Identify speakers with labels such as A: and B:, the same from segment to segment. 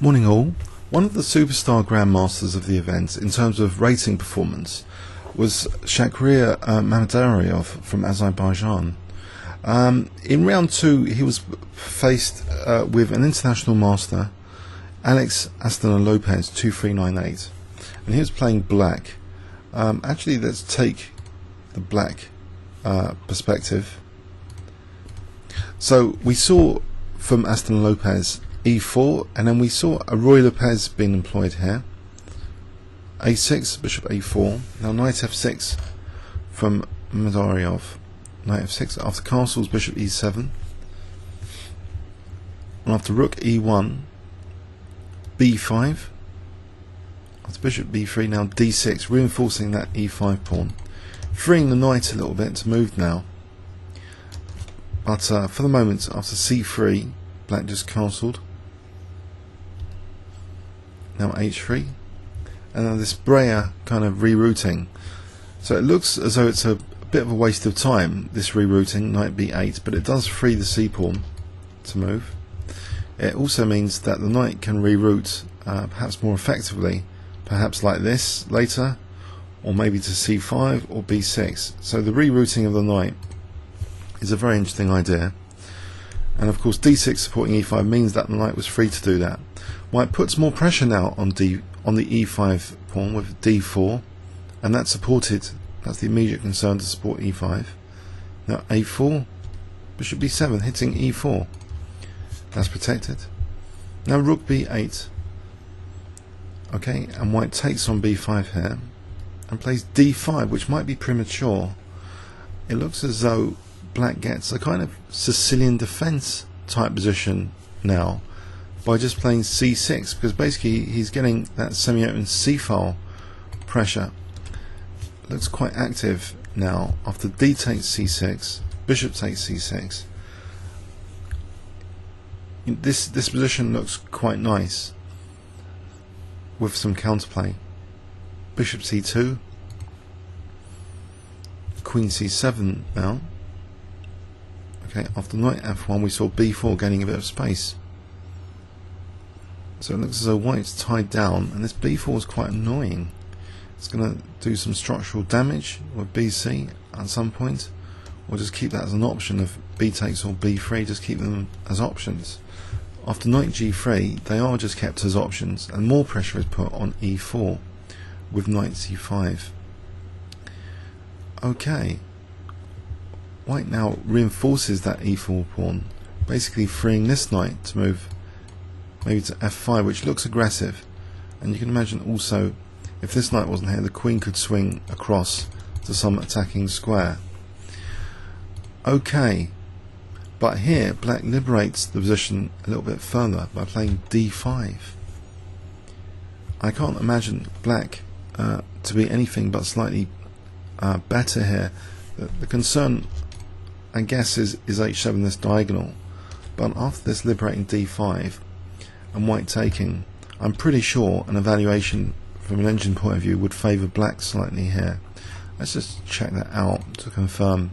A: Morning all. One of the superstar grandmasters of the event in terms of rating performance was Shakhriyar Mamedyarov from Azerbaijan. In round 2 he was faced with an international master, Astaneh Lopez 2398, and he was playing black. Actually, let's take the black perspective. So we saw from Astaneh Lopez e4, and then we saw a Roy Lopez being employed here. a6, bishop a4. Now knight f6 from Mamedyarov. Knight f6 after castles, bishop e7. And after rook e1, b5. After bishop b3, now d6, reinforcing that e5 pawn, freeing the knight a little bit to move now. But for the moment, after c3, black just castled. Now h3, and now this Breyer kind of rerouting. So it looks as though it's a bit of a waste of time, this rerouting, knight b8, but it does free the c pawn to move. It also means that the knight can reroute perhaps more effectively, perhaps like this later, or maybe to c5 or b6. So the rerouting of the knight is a very interesting idea. And of course d6 supporting e5 means that the knight was free to do that. White puts more pressure now on the e5 pawn with d4, and that's supported. That's the immediate concern, to support e5. Now a4, bishop b7 hitting e4. That's protected. Now rook b8. Okay, and white takes on b5 here and plays d5, which might be premature. It looks as though black gets a kind of Sicilian defense type position now by just playing c6, because basically he's getting that semi-open c-file pressure. Looks quite active now after d takes c6, bishop takes c6. This position looks quite nice with some counterplay. Bishop c2, queen c7 now. Okay, after knight f1 we saw b4 gaining a bit of space. So it looks as though white's tied down, and this b4 is quite annoying. It's going to do some structural damage with bc at some point, or just keep that as an option of b takes or b3, just keep them as options. After knight g3 they are just kept as options, and more pressure is put on e4 with knight c5. Okay, white now reinforces that e4 pawn, basically freeing this knight to move maybe to f5, which looks aggressive. And you can imagine also, if this knight wasn't here, the queen could swing across to some attacking square. Okay, but here black liberates the position a little bit further by playing d5. I can't imagine black to be anything but slightly better here. The concern, I guess, is h7, this diagonal. But after this liberating d5 and white taking, I'm pretty sure an evaluation from an engine point of view would favour black slightly here. Let's just check that out to confirm.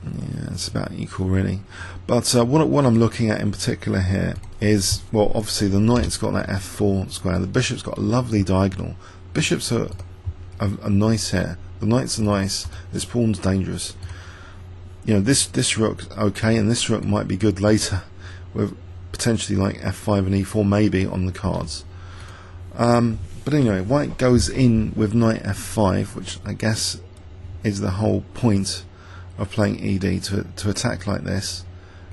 A: Yeah, it's about equal really. But what I'm looking at in particular here is, well, obviously the knight's got that f4 square, the bishop's got a lovely diagonal. Bishops are nice here, the knights are nice, this pawn's dangerous. You know, this rook's okay, and this rook might be good later, with potentially like f5 and e4 maybe on the cards. But anyway, white goes in with knight f5, which I guess is the whole point of playing ed, to attack like this.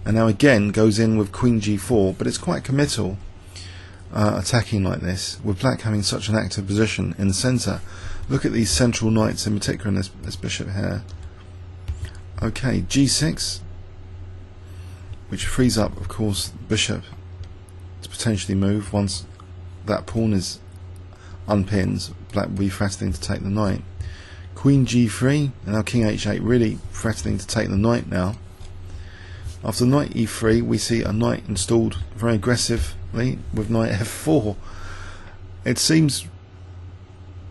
A: And now again goes in with queen g4, but it's quite committal attacking like this, with black having such an active position in the centre. Look at these central knights in particular, and this bishop here. Okay, g6, which frees up, of course, the bishop to potentially move once that pawn is unpinned. Black will be threatening to take the knight. Queen g3, and now king h8, really threatening to take the knight now. After knight e3 we see a knight installed very aggressively with knight f4. It seems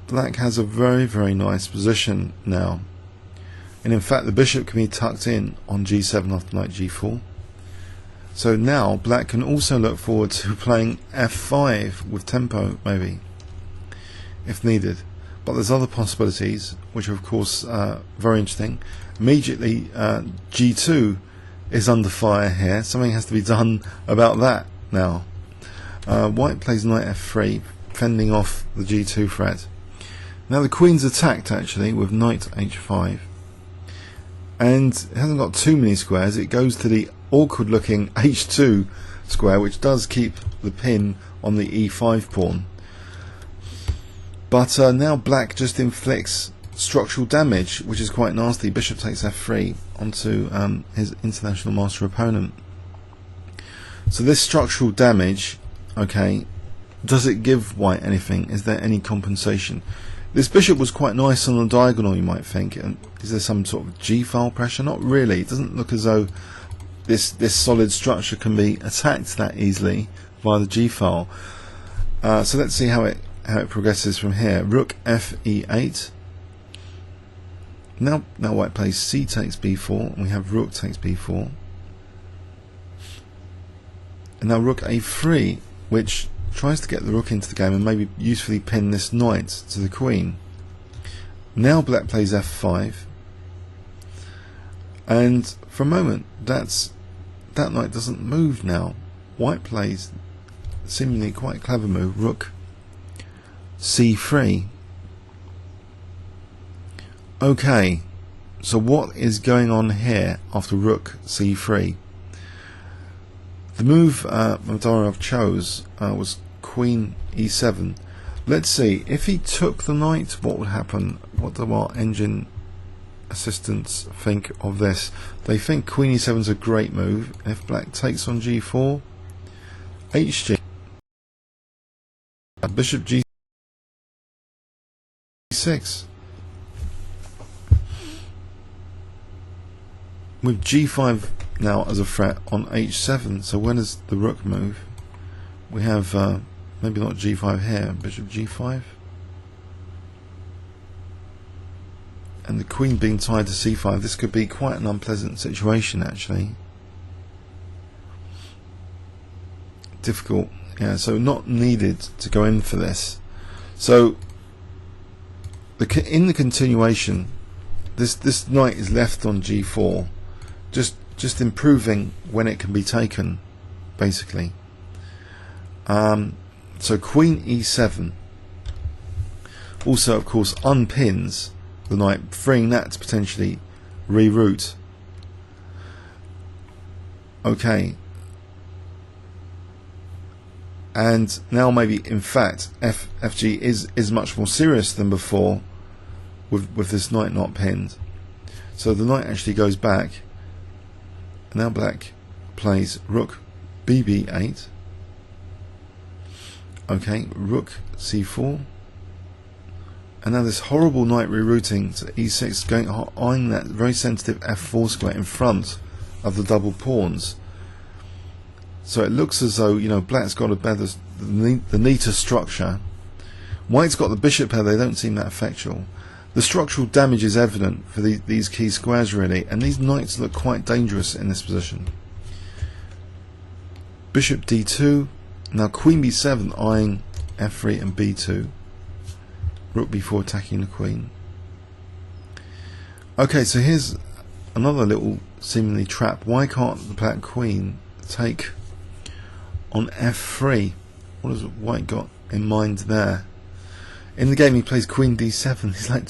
A: black has a very, very nice position now. And in fact the bishop can be tucked in on g7 after knight g4. So now black can also look forward to playing f5 with tempo, maybe, if needed. But there's other possibilities, which are of course very interesting. Immediately g2 is under fire here. Something has to be done about that now. White plays knight f3, fending off the g2 threat. Now the queen's attacked actually with knight h5, and it hasn't got too many squares. It goes to the awkward looking h2 square, which does keep the pin on the e5 pawn. But now black just inflicts structural damage, which is quite nasty. Bishop takes f3 onto his international master opponent. So this structural damage, okay, does it give white anything? Is there any compensation? This bishop was quite nice on the diagonal, you might think. And is there some sort of g-file pressure? Not really. It doesn't look as though this solid structure can be attacked that easily via the g-file. So let's see how it progresses from here. Rook fe8. Now white plays c takes b4, and we have rook takes b4. And now rook a3, which tries to get the rook into the game and maybe usefully pin this knight to the queen. Now black plays f5, and for a moment that knight doesn't move now. White plays seemingly quite clever move, rook c3. Okay, so what is going on here after rook c3? The move Mamedyarov chose was queen e7. Let's see, if he took the knight, what would happen? What do our engine assistants think of this? They think queen e7 is a great move. If black takes on g4, hg, bishop g6. With g5 now as a threat on h7, so when does the rook move? We have maybe not g5 here, bishop g5, and the queen being tied to c5. This could be quite an unpleasant situation actually. Difficult, yeah, so not needed to go in for this. So in the continuation, this knight is left on g4, just improving when it can be taken, basically. So queen e7 also of course unpins the knight, freeing that to potentially reroute. Okay, and now maybe in fact fg is much more serious than before with this knight not pinned. So the knight actually goes back. Now black plays rook bb8. Okay, rook c4, and now this horrible knight rerouting to e6, going eyeing that very sensitive f4 square in front of the double pawns. So it looks as though, you know, black's got a better, the neater structure. White's got the bishop pair. They don't seem that effectual. The structural damage is evident for these key squares really, and these knights look quite dangerous in this position. Bishop d2. Now queen b7 eyeing f3 and b2. Rook b4 attacking the queen. Okay, so here's another little seemingly trap. Why can't the black queen take on f3? What has white got in mind there? In the game he plays queen d7. He's like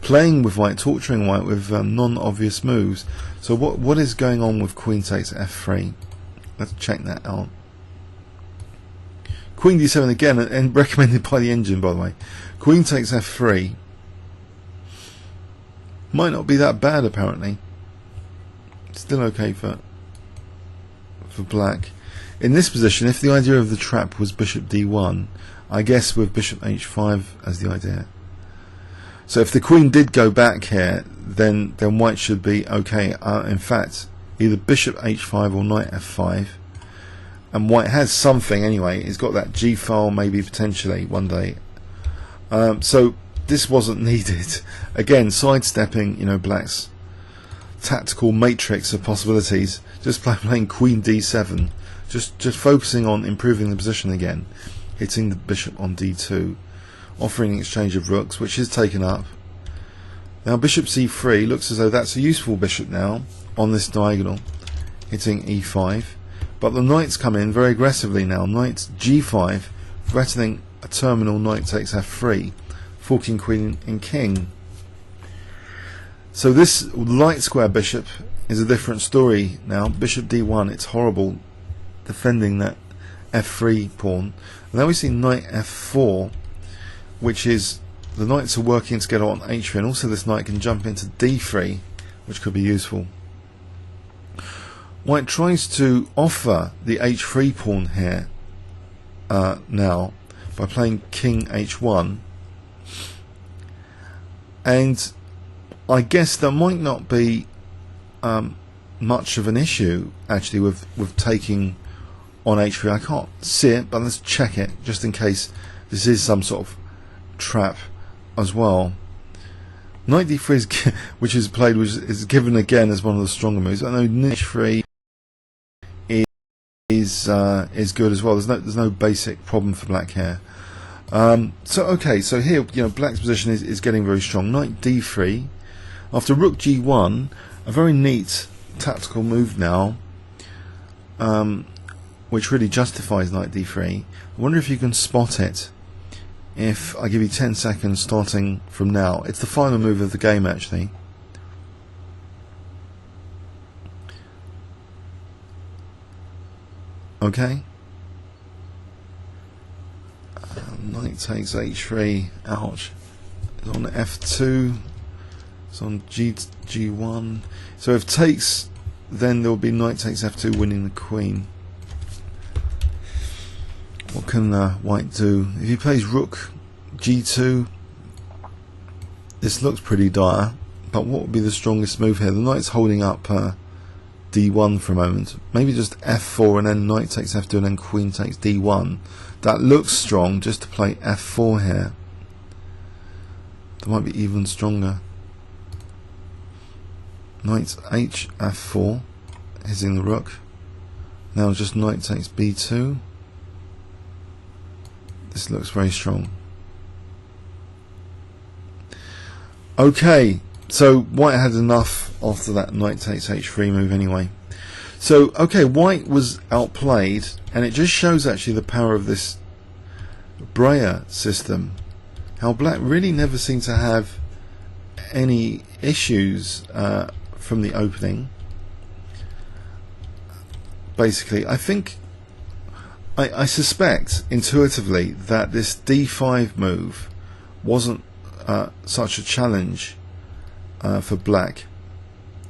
A: playing with white, torturing white with non-obvious moves. So what is going on with queen takes f3? Let's check that out. Queen d7 again, and recommended by the engine, by the way. Queen takes f3. Might not be that bad apparently. Still okay for black. In this position, if the idea of the trap was bishop d1, I guess with bishop h5 as the idea. So if the queen did go back here, then white should be okay. In fact, either bishop h5 or knight f5. And white has something anyway. He's got that g file maybe potentially one day. So this wasn't needed. Again, sidestepping, you know, black's tactical matrix of possibilities. Just playing Queen D7, just focusing on improving the position again, hitting the bishop on D2, offering an exchange of rooks, which is taken up. Now bishop C3 looks as though that's a useful bishop now on this diagonal, hitting E5, but the knights come in very aggressively now. Knight G5, threatening a terminal knight takes F3, forking queen and king. So this light square bishop is a different story now. Bishop D1, it's horrible defending that F3 pawn. And then we see knight F4, which is the knights are working together on H3, and also this knight can jump into D3, which could be useful. White tries to offer the H3 pawn here now by playing king H1, and I guess there might not be much of an issue actually with taking on H3. I can't see it, but let's check it just in case this is some sort of trap as well. Knight D3 is, which is played, which is given again as one of the stronger moves. I know H3 is good as well. There's no basic problem for black here. So okay, so here black's position is getting very strong. Knight D3 after rook G1, a very neat tactical move now, which really justifies knight D3. I wonder if you can spot it if I give you 10 seconds starting from now. It's the final move of the game actually. Okay. Knight takes H3, ouch. It's on F2, it's on G1. So if takes, then there will be knight takes F2 winning the queen. What can white do? If he plays rook G2, this looks pretty dire, but what would be the strongest move here? The knight's holding up D1 for a moment. Maybe just F4 and then knight takes F2 and then queen takes D1. That looks strong, just to play F4 here. That might be even stronger. Knight H F4, hitting the rook. Now just knight takes B2. This looks very strong. Okay, so white had enough after that knight takes H3 move anyway. So okay, white was outplayed, and it just shows actually the power of this Breyer system. How black really never seemed to have any issues from the opening. Basically, I think, I suspect intuitively that this D5 move wasn't such a challenge for black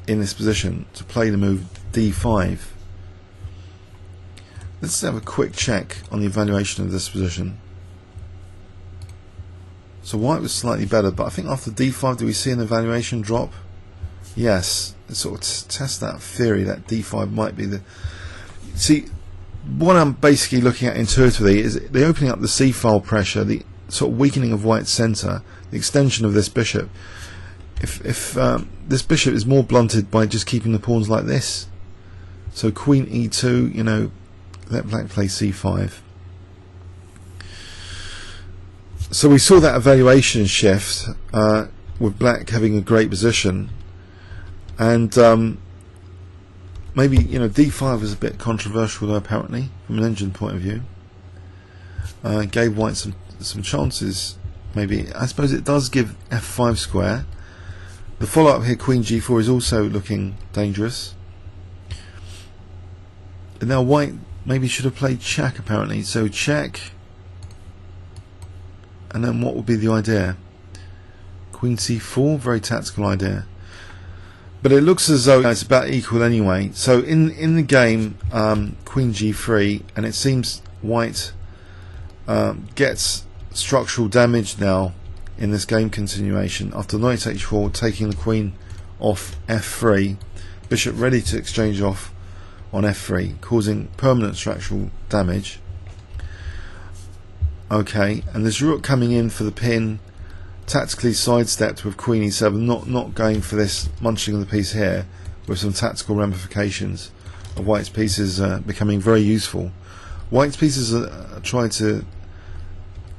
A: in this position to play the move D5. Let's have a quick check on the evaluation of this position. So white was slightly better, but I think after D5, do we see an evaluation drop? Yes. Let's sort of test that theory that D5 might be the... See, what I'm basically looking at intuitively is the opening up the C-file pressure, the sort of weakening of white's centre, the extension of this bishop. If this bishop is more blunted by just keeping the pawns like this, so queen E2, let black play C5. So we saw that evaluation shift with black having a great position, and maybe D5 was a bit controversial though, apparently from an engine point of view. Gave white some chances. Maybe I suppose it does give F5 square. The follow-up here, Queen G4, is also looking dangerous. And now white maybe should have played check apparently. So check, and then what would be the idea? Queen C4, very tactical idea. But it looks as though it's about equal anyway. So in the game, Queen G3, and it seems white gets structural damage now in this game continuation after knight H4, taking the queen off F3, bishop ready to exchange off on F3, causing permanent structural damage. Okay, and there's rook coming in for the pin tactically sidestepped with Queen E7, not going for this munching of the piece here, with some tactical ramifications of White's pieces becoming very useful. White's pieces are trying to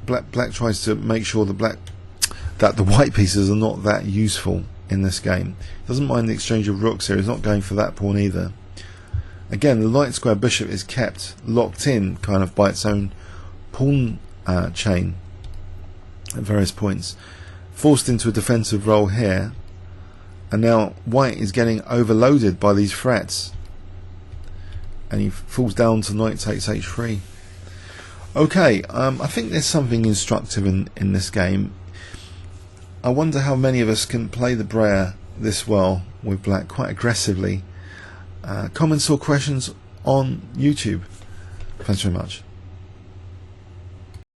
A: Black tries to make sure that the white pieces are not that useful in this game. Doesn't mind the exchange of rooks here. He's not going for that pawn either. Again, the light square bishop is kept locked in kind of by its own pawn chain at various points, forced into a defensive role here, and now White is getting overloaded by these threats, and he falls down to knight takes h3. Okay, I think there's something instructive in this game. I wonder how many of us can play the Breyer this well with Black quite aggressively. Comments or questions on YouTube. Thanks very much.